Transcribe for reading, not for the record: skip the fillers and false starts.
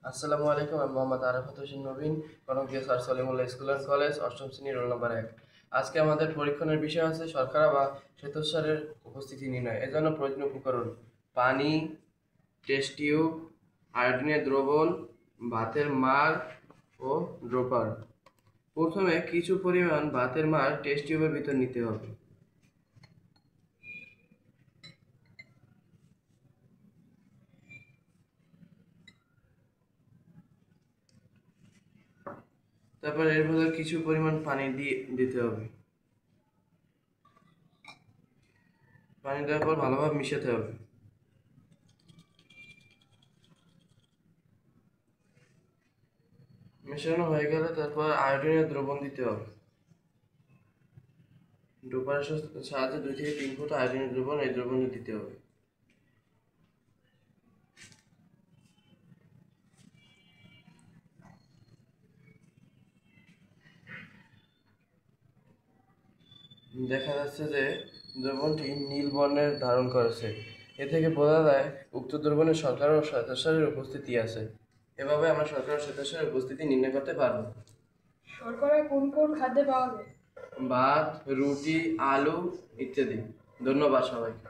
আসসালামু আলাইকুম। আমি Mohammad Arafat Hossain Nabin, Konokdia sir Salimullah school and college, অষ্টম শ্রেণী, রোল নম্বর 1। আজকে আমাদের পরীক্ষণের বিষয় আছে শর্করা বা শ্বেতসারের উপস্থিতি নির্ণয়। এজন্য প্রয়োজনীয় উপকরণ: পানি, টেস্ট টিউব, আয়োডিনের দ্রবণ, ভাতের মাড় ও ড্রপার। প্রথমে কিছু পরিমাণ ভাতের মাড় টেস্ট টিউবের ভিতর নিতে হবে। তারপর এর ভিতরে কিছু পরিমাণ পানি দিয়ে দিতে হবে। পানি দেওয়ার পর ভালোভাবে মিশাতে হবে। মেশানো হয়ে গেলে তারপর আয়োডিনের দ্রবণ দিতে হবে। ডোপারের সাহায্যে 2 থেকে 3 ফোঁটা আয়োডিনের দ্রবণ এই দ্রবণে দিতে হবে। দেখা যাচ্ছে যে দ্রবণটি নীল বর্ণের ধারণ করেছে। এ থেকে বোঝা যায় উক্ত দ্রবণে শর্করা ও শ্বেতসারের উপস্থিতি আছে। এভাবে আমরা শর্করা ও শ্বেতসারের উপস্থিতি নির্ণয় করতে পারবো। শর্করা কোন কোন খাদ্যে পাওয়া যায়? ভাত, রুটি, আলু ইত্যাদি। ধন্যবাদ সবাইকে।